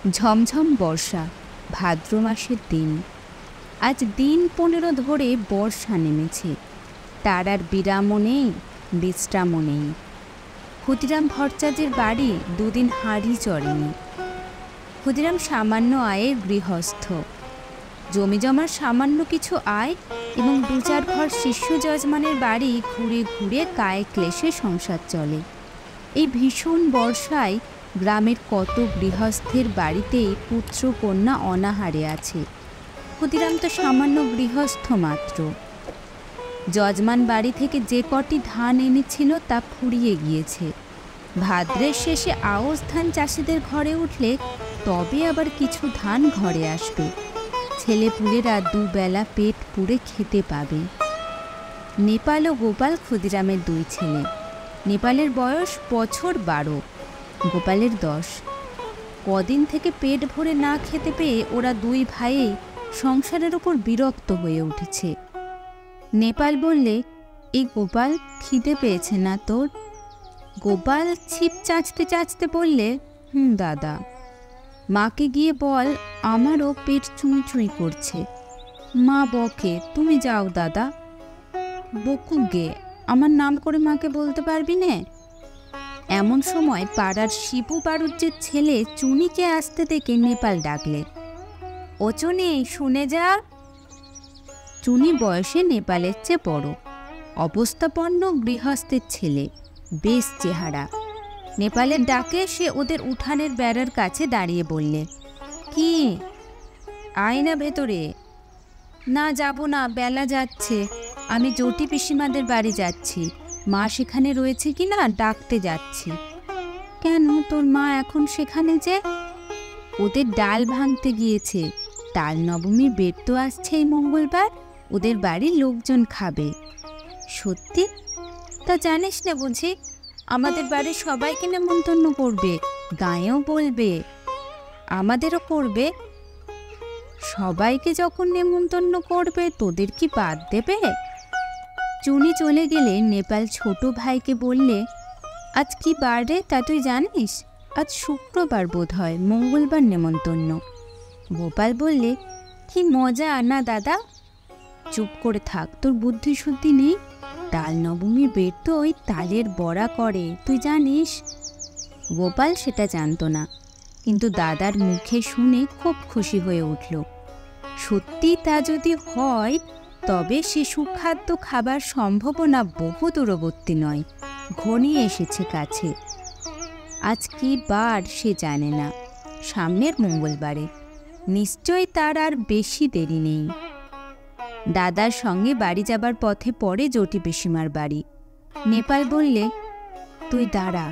ঝমঝম বর্ষা, ভাদ্র মাসের দিন। আজ দিন 15 ধরে বর্ষা নেমেছে। তার আর বিরামও নেই, বিশ্রামও নেই। ক্ষুদিরাম ভট্টাচার্যের বাড়ি দুদিন হাঁড়ি চড়েনি। ক্ষুদিরাম সামান্য আয়ের গৃহস্থ। জমি জমার সামান্য কিছু আয় এবং 2-4 ঘর শিষ্য যজমানের বাড়ি ঘুরে ঘুরে কায়ে ক্লেশে সংসার চলে। এই ভীষণ বর্ষায় গ্রামের কত গৃহস্থের বাড়িতেই পুত্র কন্যা অনাহারে আছে। ক্ষুদিরাম তো সামান্য গৃহস্থ মাত্র। যজমান বাড়ি থেকে যে কটি ধান এনেছিল তা ফুরিয়ে গিয়েছে। ভাদ্রের শেষে আউশ ধান চাষিদের ঘরে উঠলে তবে আবার কিছু ধান ঘরে আসবে। ছেলেপুলেরা দুবেলা পেট পুড়ে খেতে পাবে। নেপাল ও গোপাল ক্ষুদিরামের 2 ছেলে। নেপালের বয়স বছর 12, গোপালের 10। কদিন থেকে পেট ভরে না খেতে পেয়ে ওরা 2 ভাইয়েই সংসারের ওপর বিরক্ত হয়ে উঠেছে। নেপাল বললে, এই গোপাল, খিদে পেয়েছে না তোর? গোপাল ছিপ চাঁচতে চাঁচতে বললে, দাদা। মাকে গিয়ে বল আমারও পেট চুঁই চুঁই করছে। মা বকে, তুমি যাও দাদা। বকুক গে, আমার নাম করে মাকে বলতে পারবি নে? এমন সময় পাড়ার শিবু বাড়ুজ্যের ছেলে চুনিকে আসতে দেখে নেপাল ডাকলে, ও চুনি, শুনে যা। চুনি বয়সে নেপালের চেয়ে বড়, অবস্থাপন্ন গৃহস্থের ছেলে, বেশ চেহারা। নেপালের ডাকে সে ওদের উঠানের বেড়ার কাছে দাঁড়িয়ে বললে, কি? আয় না ভেতরে। না, যাব না, বেলা যাচ্ছে। আমি জটি পিসিমাদের বাড়ি যাচ্ছি। মা সেখানে রয়েছে কি না ডাকতে যাচ্ছি। কেন, তোর মা এখন সেখানে যে? ওদের ডাল ভাঙতে গিয়েছে। তাল নবমীর বেদ তো আসছে এই মঙ্গলবার, ওদের বাড়ির লোকজন খাবে। সত্যি? তা জানিস না বুঝি? আমাদের বাড়ির সবাইকে নেমন্তন্ন করবে, গাঁয়েও বলবে, আমাদেরও করবে। সবাইকে যখন নেমন্তন্ন করবে তোদের কি বাদ দেবে? চুনি চলে গেলে নেপাল ছোট ভাইকে বললে, আজ কি বার রে, তা তুই জানিস? আজ শুক্রবার বোধ হয়, মঙ্গলবার নেমন্তন্ন। গোপাল বললে, কি মজা না দাদা? চুপ করে থাক, তোর বুদ্ধি শুদ্ধি নেই। তাল নবমীর বেদ তো ওই তালের বড়া করে, তুই জানিস? গোপাল সেটা জানত না, কিন্তু দাদার মুখে শুনে খুব খুশি হয়ে উঠল। সত্যি তা যদি হয় তবে সে সুখাদ্য খাবার সম্ভাবনা বহু দূরবর্তী নয়, ঘনিয়ে এসেছে কাছে। আজ কি বার সে জানে না, সামনের মঙ্গলবারে। নিশ্চয় তার আর বেশি দেরি নেই। দাদার সঙ্গে বাড়ি যাবার পথে পড়ে জটি পিসিমার বাড়ি। নেপাল বললে, তুই দাঁড়া,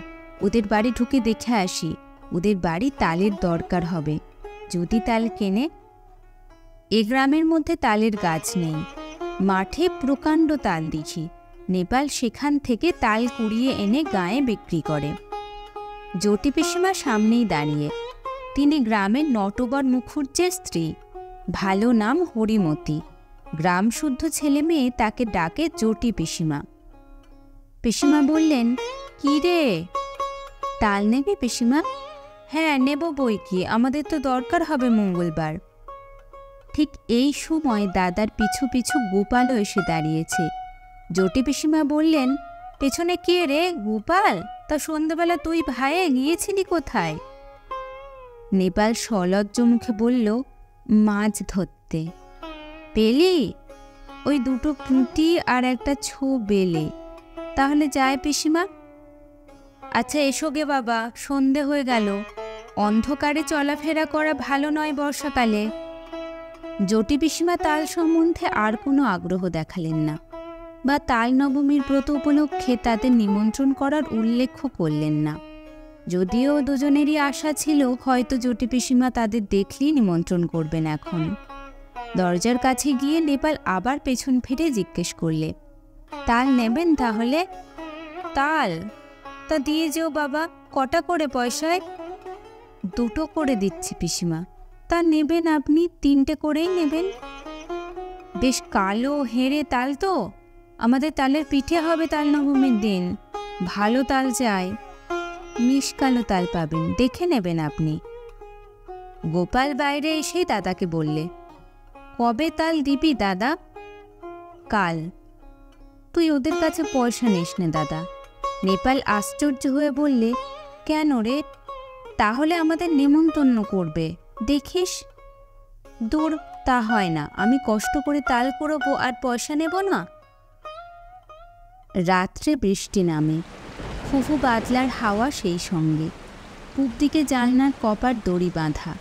ওদের বাড়ি ঢুকে দেখে আসি। ওদের বাড়ি তালের দরকার হবে, যদি তাল কেনে। এ গ্রামের মধ্যে তালের গাছ নেই, মাঠে প্রকাণ্ড তাল দেখি। নেপাল সেখান থেকে তাল কুড়িয়ে এনে গায়ে বিক্রি করে। জটি পিসিমা সামনেই দাঁড়িয়ে। তিনি গ্রামের নটবর মুখুজ্জের স্ত্রী, ভালো নাম হরিমতি। গ্রাম শুদ্ধ ছেলে মেয়ে তাকে ডাকে জটি পিসিমা। পিসিমা বললেন, কি রে, তাল নেবে পিসিমা? হ্যাঁ নেব বই কি, আমাদের তো দরকার হবে মঙ্গলবার। ঠিক এই সময় দাদার পিছু পিছু গোপালও এসে দাঁড়িয়েছে। জটি পিসিমা বললেন, পেছনে কে রে গোপাল? তা সন্ধ্যাবেলা তুই ভাইয়ে গিয়েছিলি কোথায়? নেপাল সলজ্জ মুখে বলল, মাছ ধরতে। পেলি? ওই 2টো পুঁটি আর একটা ছো বেলে। তাহলে যায় পিসিমা? আচ্ছা এসো গে বাবা, সন্ধে হয়ে গেল। অন্ধকারে চলাফেরা করা ভালো নয় বর্ষাকালে। জটি পিসিমা তাল সম্বন্ধে আর কোনো আগ্রহ দেখালেন না, বা তাল নবমীর ব্রত উপলক্ষে তাদের নিমন্ত্রণ করার উল্লেখ করলেন না। যদিও দুজনেরই আশা ছিল হয়তো জটি পিসিমা তাদের দেখলেই নিমন্ত্রণ করবেন। এখন দরজার কাছে গিয়ে নেপাল আবার পেছন ফিরে জিজ্ঞেস করলে, তাল নেবেন তাহলে? তাল? তা দিয়ে যেও বাবা। কটা করে পয়সায়? 2টো করে দিচ্ছি পিসিমা। তা নেবেন আপনি 3টে করেই নেবেন। বেশ কালো হেরে তাল তো, আমাদের তালের পিঠে হবে তাল নবমীর দিন। ভালো তাল চাই। মিষ্কালো তাল পাবেন, দেখে নেবেন আপনি। গোপাল বাইরে এসেই দাদাকে বললে, কবে তাল দিবি দাদা? কাল। তুই ওদের কাছে পয়সা নিস নে দাদা। নেপাল আশ্চর্য হয়ে বললে, কেন রে? তাহলে আমাদের নেমন্তন্ন করবে, দেখিস। দূর, তা হয় না, আমি কষ্ট করে তাল কুড়োবো আর পয়সা নেব না। রাত্রে বৃষ্টি নামে, ফুফু বাদলার হাওয়া সেই সঙ্গে। পূব দিকে জানলার কপার দড়ি বাঁধা,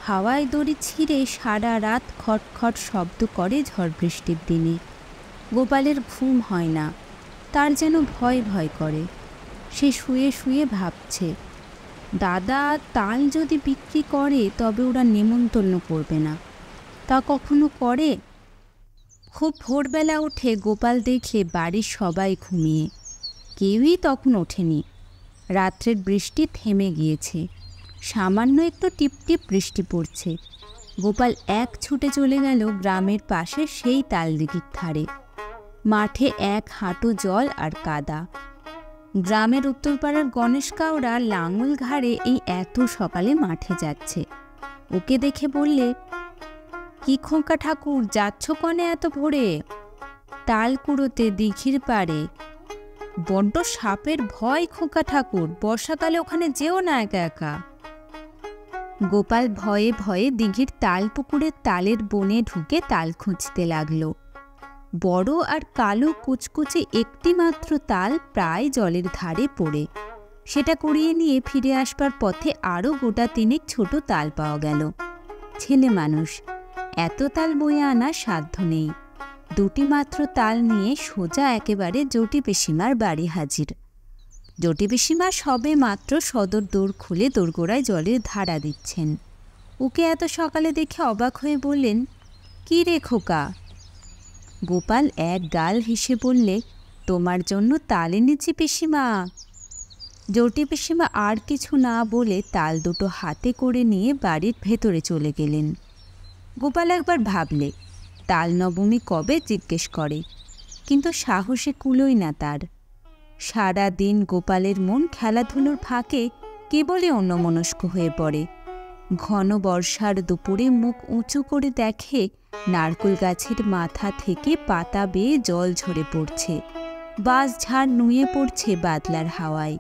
হাওয়ায় দড়ি ছিঁড়ে সারা রাত খটখট শব্দ করে ঝড় বৃষ্টির দিনে। গোপালের ঘুম হয় না, তার যেন ভয় ভয় করে। সে শুয়ে শুয়ে ভাবছে, দাদা তাল যদি বিক্রি করে তবে ওরা নেমন্তন্ন করবে না। তা কখনো করে? খুব ভোরবেলা উঠে গোপাল দেখলে বাড়ির সবাই ঘুমিয়ে, কেউই তখন ওঠেনি। রাত্রের বৃষ্টি থেমে গিয়েছে, সামান্য একটু টিপটিপ বৃষ্টি পড়ছে। গোপাল এক ছুটে চলে গেল গ্রামের পাশে সেই তালদিঘির ধারে। মাঠে এক হাঁটু জল আর কাদা। গ্রামের উত্তরপাড়ার গণেশ কাউরা লাঙল ঘাড়ে এই এত সকালে মাঠে যাচ্ছে। ওকে দেখে বললে, কি খোকা ঠাকুর, যাচ্ছ কনে এত ভোরে? তাল কুড়োতে দিঘির পাড়ে। বড্ড সাপের ভয় খোকা ঠাকুর, বর্ষাকালে ওখানে যেও না একা একা। গোপাল ভয়ে ভয়ে দিঘির তাল পুকুরের তালের বনে ঢুকে তাল খুঁজতে লাগলো। বড় আর কালো কুচকুচে একটি মাত্র তাল প্রায় জলের ধারে পড়ে। সেটা কুড়িয়ে নিয়ে ফিরে আসবার পথে আরও গোটা তিনেক ছোট তাল পাওয়া গেল। ছেলে মানুষ, এত তাল বয়ে আনার সাধ্য নেই। দুটি মাত্র তাল নিয়ে সোজা একেবারে জটি পিসিমার বাড়ি হাজির। জটি পিসিমা সবে মাত্র সদর দৌড় খুলে দোরগোড়ায় জলের ধারা দিচ্ছেন। ওকে এত সকালে দেখে অবাক হয়ে বললেন, কি রে খোকা? গোপাল এক গাল হেসে বললে, তোমার জন্য তাল এনেছি পিসিমা। জটি পিসিমা আর কিছু না বলে তাল দুটো হাতে করে নিয়ে বাড়ির ভেতরে চলে গেলেন। গোপাল একবার ভাবলে, তাল নবমী কবে জিজ্ঞেস করে, কিন্তু সাহসে কুলোই না তার। সারা দিন গোপালের মন খেলাধুলোর ফাঁকে কেবলই অন্যমনস্ক হয়ে পড়ে। ঘন বর্ষার দুপুরে মুখ উঁচু করে দেখে নারকেল গাছের মাথা থেকে পাতা বেয়ে জল ঝরে পড়ছে। বাঁশঝাড় নুয়ে পড়ছে বাদলার হাওয়ায়।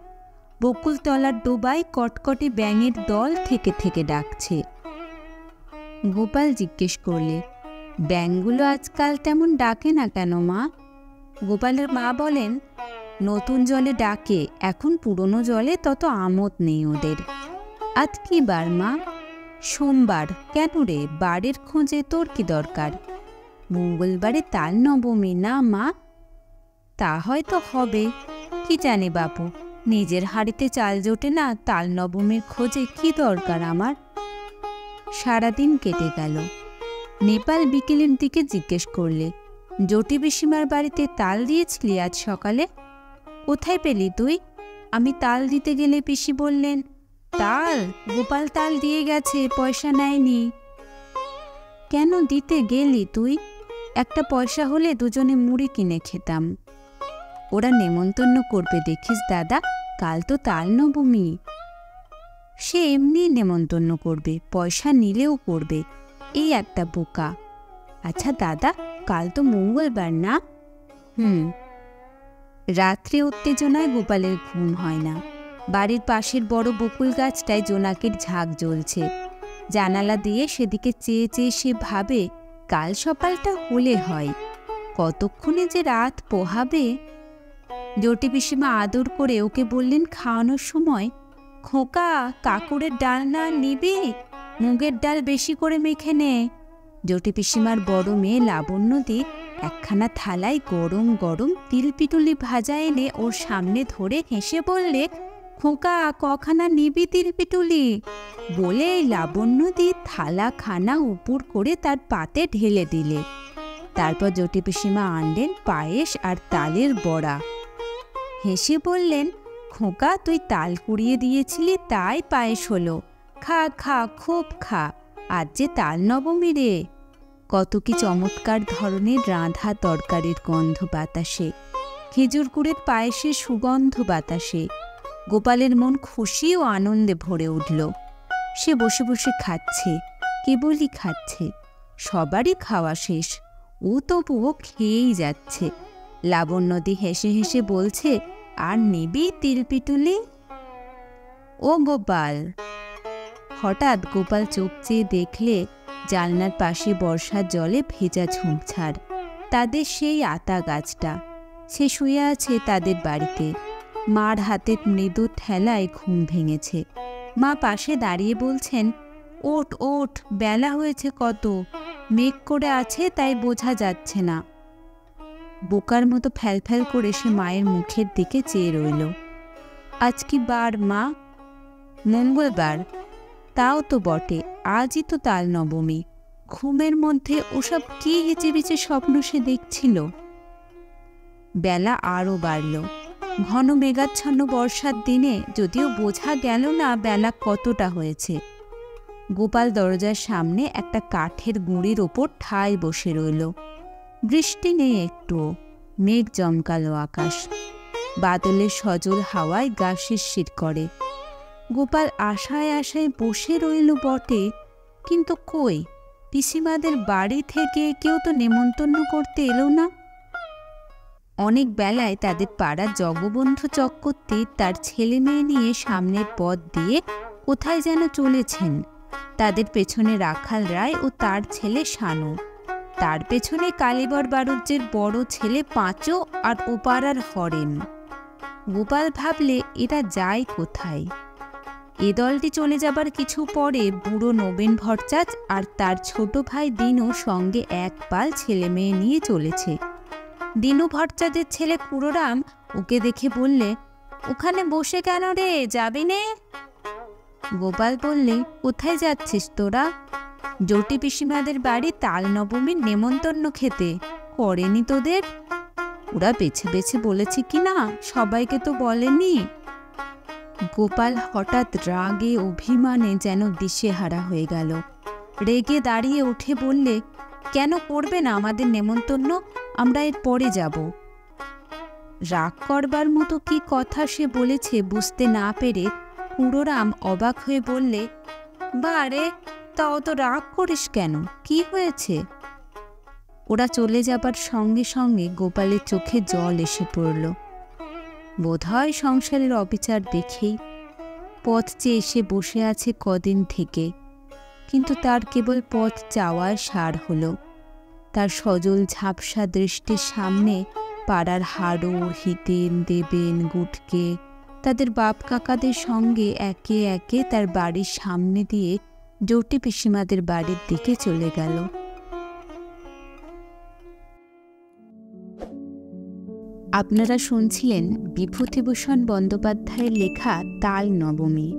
বকুলতলার ডোবায় কটকটে ব্যাঙের দল থেকে থেকে ডাকছে। গোপাল জিজ্ঞেস করলে, ব্যাঙগুলো আজকাল তেমন ডাকে না কেন মা? গোপালের মা বলেন, নতুন জলে ডাকে, এখন পুরনো জলে তত আমোদ নেই ওদের। আজ কি বার মা? সোমবার। কেন রে, বাড়ির খোঁজে তোর কি দরকার? মঙ্গলবারে তাল নবমী না মা? তা হয়তো হবে, কি জানি বাপু, নিজের হাড়িতে চাল জোটে না, তাল নবমীর খোঁজে কি দরকার আমার? সারাদিন কেটে গেল। নেপাল বিকেলের দিকে জিজ্ঞেস করলে, জটি পিসিমার বাড়িতে তাল দিয়েছিলি আজ সকালে? কোথায় পেলি তুই? আমি তাল দিতে গেলে পিসি বললেন, তাল? গোপাল তাল দিয়ে গেছে, পয়সা নেয়নি। কেন দিতে গেলি তুই? একটা পয়সা হলে দুজনে মুড়ি কিনে খেতাম। ওরা নেমন্তন্ন করবে দেখিস দাদা, কাল তো তাল নবমী। সে এমনি নেমন্তন্ন করবে, পয়সা নিলেও করবে, এই একটা বোকা। আচ্ছা দাদা, কাল তো মঙ্গলবার না? রাত্রে উত্তেজনায় গোপালের ঘুম হয় না। বাড়ির পাশের বড় বকুল গাছটায় জোনাকের ঝাঁক জ্বলছে। জানালা দিয়ে সেদিকে চেয়ে চেয়ে সে ভাবে, কাল সকালটা হলে হয়, কতক্ষণে যে রাত পোহাবে। জটি পিসিমা আদর করে ওকে বললেন খাওয়ানোর সময়, খোকা, কাকুরের ডাল না নিবি? মুগের ডাল বেশি করে মেখে নে। জটি পিসিমার বড় মেয়ে লাবণ্যদি একখানা থালায় গরম গরম তিলপিটুলি ভাজা এনে ওর সামনে ধরে হেসে বললে, খোকা, কখানা নিবি তিলপিটুলি? বলে লাবণ্যদি থালা খানা উপর করে তার পাতে ঢেলে দিলে। তারপর জটি পিসিমা আনলেন পায়েস আর তালের বড়া। হেসে বললেন, খোকা, তুই তাল কুড়িয়ে দিয়েছিলি তাই পায়েস হলো, খা খা, খুব খা, আজ যে তাল নবমী রে। কত কি চমৎকার ধরনের রাঁধা তরকারির গন্ধ বাতাসে, খেজুর গুড়ের পায়েসের সুগন্ধ বাতাসে। গোপালের মন খুশি ও আনন্দে ভরে উঠল। সে বসে বসে খাচ্ছে, কেবলই খাচ্ছে। সবারই খাওয়া শেষ, ও তবুও খেয়েই যাচ্ছে। লাবণ্যদি হেসে হেসে বলছে, আর নিবি তিলপিটুলি? ও গোপাল! হঠাৎ গোপাল চোখ চেয়ে দেখলে জানলার পাশে বর্ষার জলে ভেজা ঝোপঝাড়, তাদের সেই আতা গাছটা। সে শুয়ে আছে তাদের বাড়িতে। মার হাতের মৃদু ঠেলায় ঘুম ভেঙেছে। মা পাশে দাঁড়িয়ে বলছেন, ওঠ ওঠ, বেলা হয়েছে কত, মেঘ করে আছে তাই বোঝা যাচ্ছে না। বোকার মতো ফ্যালফ্যাল করে সে মায়ের মুখের দিকে চেয়ে রইল। আজ কি বার মা? মঙ্গলবার। তাও তো বটে, আজই তো তাল নবমী। ঘুমের মধ্যে ওসব কি হিচেবিচে স্বপ্ন সে দেখছিল। বেলা আরও বাড়ল। ঘন মেঘাচ্ছন্ন বর্ষার দিনে যদিও বোঝা গেল না বেলা কতটা হয়েছে। গোপাল দরজার সামনে একটা কাঠের গুঁড়ির ওপর ঠায় বসে রইল। বৃষ্টি নেই একটুও, মেঘ জমকালো আকাশ। বাদলের সজল হাওয়ায় গা শিরশির করে। গোপাল আশায় আশায় বসে রইল বটে, কিন্তু কই, পিসিমাদের বাড়ি থেকে কেউ তো নেমন্তন্ন করতে এলো না। অনেক বেলায় তাদের পাড়ার জগবন্ধু চক্রবর্তী তার ছেলে মেয়ে নিয়ে সামনের পথ দিয়ে কোথায় যেন চলেছেন। তাদের পেছনে রাখাল রায় ও তার ছেলে শানু, তার পেছনে কালীবর বাড়ুজ্যের বড় ছেলে পাঁচু আর ও পাড়ার হরেন। গোপাল ভাবলে এরা যায় কোথায়। এ দলটি চলে যাবার কিছু পরে বুড়ো নবীন ভট্টাচ আর তার ছোট ভাই দিনু সঙ্গে এক পাল ছেলে মেয়ে নিয়ে চলেছে। দিনু ভট্টাচের ছেলে কুড়োরাম ওকে দেখে বললে, ওখানে বসে কেন রে, যাবি নে? গোপাল বললে, কোথায় যাচ্ছিস তোরা? জটি পিসিমাদের বাড়ি তাল নবমীর নেমন্তন্ন খেতে। করেনি তোদের? ওরা বেছে বেছে বলেছে কি না, সবাইকে তো বলেনি। গোপাল হঠাৎ রাগে অভিমানে যেন দিশেহারা হয়ে গেল। রেগে দাঁড়িয়ে উঠে বললে, কেন করবে না আমাদের নেমন্তন্ন? আমরা এর পরে যাব। রাগ করবার মতো কি কথা সে বলেছে বুঝতে না পেরে কুড়োরাম অবাক হয়ে বললে, বারে, তাও তো রাগ করিস কেন, কি হয়েছে? ওরা চলে যাবার সঙ্গে সঙ্গে গোপালের চোখে জল এসে পড়ল। বোধহয় সংসারের অবিচার দেখেই। পথ চেয়ে এসে বসে আছে কদিন থেকে, কিন্তু তার কেবল পথ চাওয়ার সার হল। তার সজল ঝাপসা দৃষ্টির সামনে পাড়ার হাড়ো, হিতেন, দেবেন, গুটকে তাদের বাপ কাকাদের সঙ্গে একে একে তার বাড়ির সামনে দিয়ে জটি পিসিমাদের বাড়ির দিকে চলে গেল। আপনারা শুনছিলেন বিভূতিভূষণ বন্দ্যোপাধ্যায়ের লেখা তাল নবমী।